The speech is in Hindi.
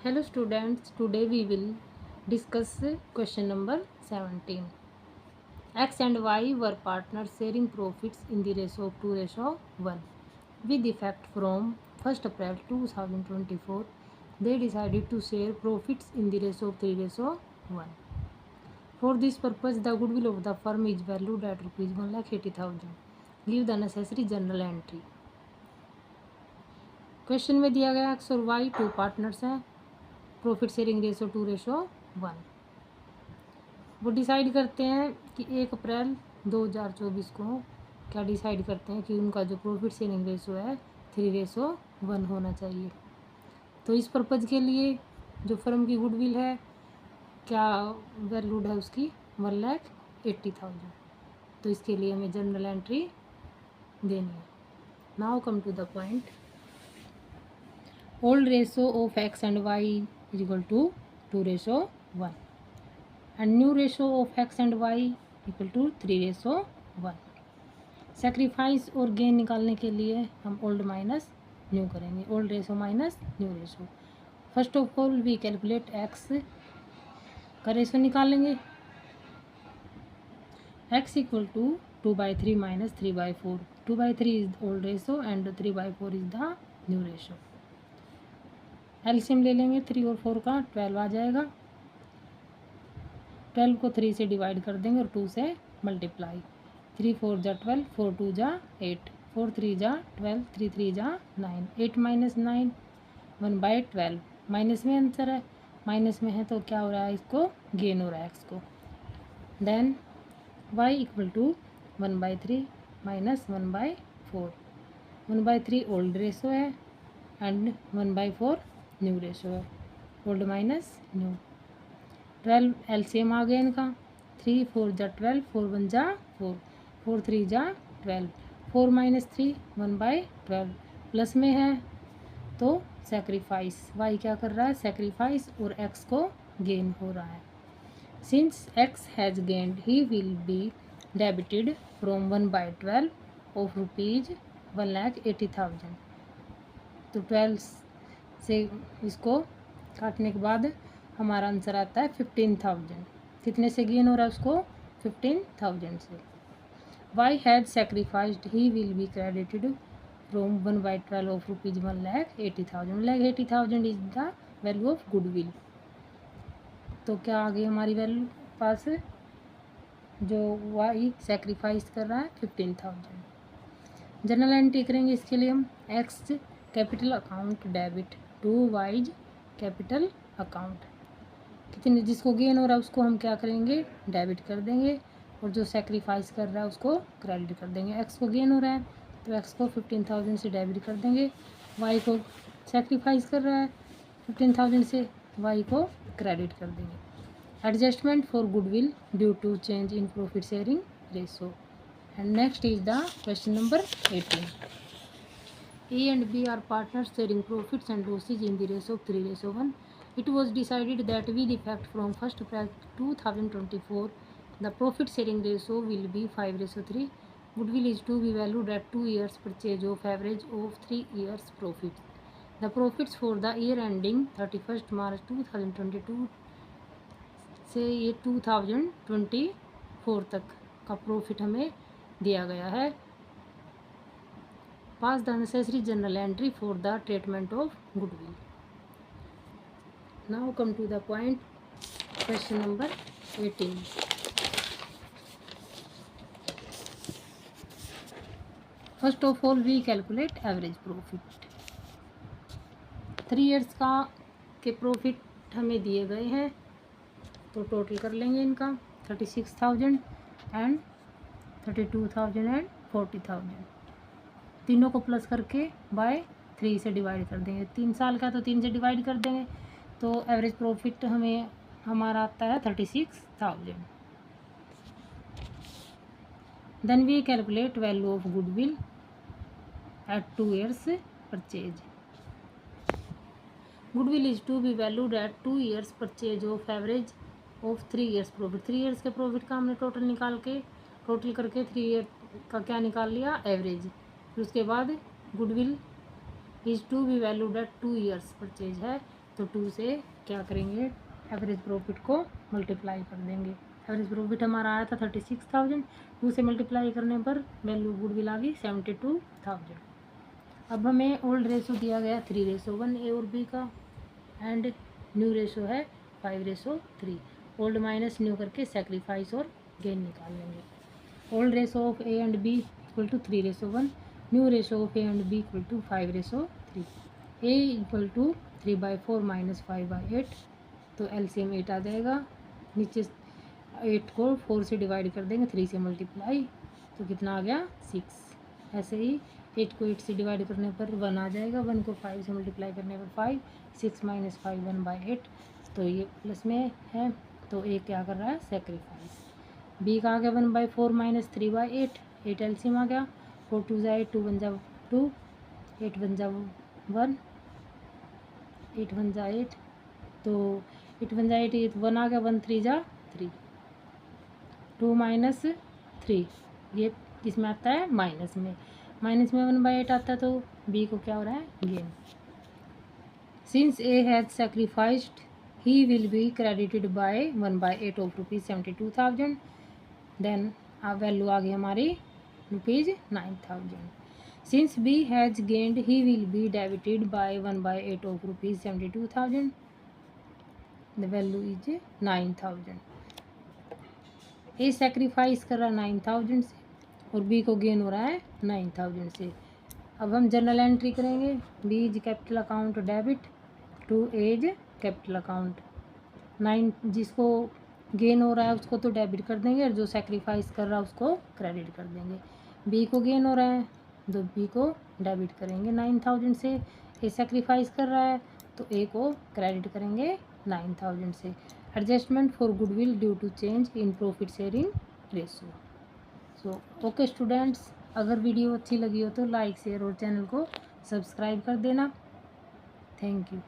Hello students, today we will discuss question number 17. X and Y were partners sharing profits in the ratio of 2:1. With effect from 1st April 2024, they decided to share profits in the ratio of 3:1. For this purpose, the goodwill of the firm is valued at rupees 1,80,000. Give the necessary journal entry. Question में दिया गया एक्स और वाई टू पार्टनर्स हैं, प्रॉफिट शेयरिंग रेशो 2:1। वो डिसाइड करते हैं कि 1 अप्रैल 2024 को क्या डिसाइड करते हैं कि उनका जो प्रॉफिट शेयरिंग रेशो है 3:1 होना चाहिए। तो इस पर्पज़ के लिए जो फर्म की गुडविल है क्या वैल्यूड है उसकी 1,80,000। तो इसके लिए हमें जनरल एंट्री देनी है। Now come to the point. Old ratio of x and y is equal to 2:1 and new ratio of x and y equal to 3:1। Sacrifice और गेन निकालने के लिए हम ओल्ड माइनस न्यू करेंगे, old ratio minus new ratio. First of all we calculate x का रेशो निकालेंगे। x equal to 2/3 minus 3/4। 2/3 is old ratio and 3/4 is the new ratio. LCM ले लेंगे 3 और 4 का, 12 आ जाएगा। 12 को 3 से डिवाइड कर देंगे और 2 से मल्टीप्लाई। 3 4 जा 12, 4 2 जा 8, 4 3 जा 12, 3 3 जा 9, 8 माइनस 9 1/12। माइनस में आंसर है, माइनस में है तो क्या हो रहा है, इसको गेन हो रहा है एक्स को। Then y equal to 1/3 minus 1/4। 1/3 old ratio है एंड 1/4 न्यू रेशो है। Old minus new. 12 एलसीएम आ गया इनका। 3 4 जा 12, 4 1 जा 4, 4 3 जा 12, 4 माइनस 3 1/12। प्लस में है तो सेक्रीफाइस, वाई क्या कर रहा है, सेक्रीफाइस, और एक्स को गेन हो रहा है। Since x has gained he will be debited from 1/12 of rupees 1,80,000। तो 12 से इसको काटने के बाद हमारा आंसर आता है 15,000। कितने से गेन हो रहा है उसको, 15,000 से। Y had sacrificed he will be credited from 1/12 of rupees 1,80,000। 1,80,000 is the value of goodwill. तो क्या आ गई हमारी वैल्यू पास, जो वाई सेक्रीफाइस कर रहा है 15,000। जनरल एंट्री करेंगे इसके लिए हम x capital account debit to y's capital account. कितने जिसको गेन हो रहा है उसको हम क्या करेंगे, डेबिट कर देंगे, और जो सेक्रीफाइस कर रहा है उसको क्रेडिट कर देंगे। एक्स को गेन हो रहा है तो एक्स को 15,000 से डेबिट कर देंगे। वाई को सेक्रीफाइस कर रहा है 15,000 से, वाई को क्रेडिट कर देंगे। Adjustment for goodwill due to change in profit sharing ratio. And next is the question number 18। A and B are partners sharing profits and losses in the ratio of 3:1. It was decided that with effect from 1st April 2024, the profit sharing ratio will be 5:3. Goodwill is to be valued at 2 years purchase of average of 3 years profits. The profits for the year ending 31st March 2022 से ये 2024 तक का प्रॉफिट हमें दिया गया है। Pass the necessary journal entry for the treatment of goodwill. Now come to the point, question number 18. First of all we calculate average profit। 3 years का के प्रॉफिट हमें दिए गए हैं, तो टोटल कर लेंगे इनका 36,000 एंड 32,000 एंड 40,000। तीनों को प्लस करके बाय 3 से डिवाइड कर देंगे। 3 साल का तो 3 से डिवाइड कर देंगे, तो एवरेज प्रॉफिट हमें हमारा आता है 36,000। Then we calculate value of goodwill at 2 years purchase. Goodwill is to be valued at 2 years purchase of average of 3 years profit. 3 years के प्रॉफिट का हमने टोटल करके 3 year का क्या निकाल लिया, एवरेज। फिर उसके बाद goodwill is to be valued at 2 years purchase है, तो 2 से क्या करेंगे, एवरेज प्रॉफिट को मल्टीप्लाई कर देंगे। एवरेज प्रॉफिट हमारा आया था 36,000, 2 से मल्टीप्लाई करने पर वैल्यू गुडविल आ गई 72,000। अब हमें ओल्ड रेशो दिया गया 3:1 ए और बी का, एंड न्यू रेशो है 5:3। ओल्ड माइनस न्यू करके सेक्रीफाइस और गेन निकाल लेंगे। Old ratio of a and b equal to 3:1, new ratio of a and b equal to 5:3। A equal to 3/4 minus 5/8, तो एलसीएम 8 आ जाएगा। नीचे 8 को 4 से डिवाइड कर देंगे, 3 से मल्टीप्लाई, तो कितना आ गया 6। ऐसे ही 8 को 8 से डिवाइड करने पर 1 आ जाएगा, 1 को 5 से मल्टीप्लाई करने पर 5, 6 माइनस 5 1/8, तो ये प्लस में है, तो ए क्या कर रहा है सेक्रीफाइस। बी का आ गया 1/4 माइनस 3/8, 8 एलसीएम आ गया, 4 2 जा 8, 2 1 जा 2, 8 1 जा 1, 8 1 जा 8, तो 8 1 जा 8, 1 आ गया, 1 3 जा 3, 2 माइनस 3, ये किसमें आता है माइनस में, माइनस में 1/8 आता है, तो बी को क्या हो रहा है gain. Since A has sacrificed he will be credited by 1/8 of ₹72,000, then value आ गई हमारी ₹9,000। Since B has gained he will be debited by 1/8 of ₹72,000, the value is 9,000। A sacrifice कर रहा है 9,000 से, और बी को गेन हो रहा है 9,000 से। अब हम जनरल एंट्री करेंगे, b is capital account debit to a's capital account. 9 जिसको गेन हो रहा है उसको तो डेबिट कर देंगे, और जो सेक्रीफाइस कर रहा है उसको क्रेडिट कर देंगे। बी को गेन हो रहा है तो बी को डेबिट करेंगे 9,000 से। ए सेक्रीफाइस कर रहा है तो ए को क्रेडिट करेंगे 9,000 से। Adjustment for goodwill due to change in profit sharing ratio. So okay students, अगर वीडियो अच्छी लगी हो तो लाइक शेयर और चैनल को सब्सक्राइब कर देना। Thank you.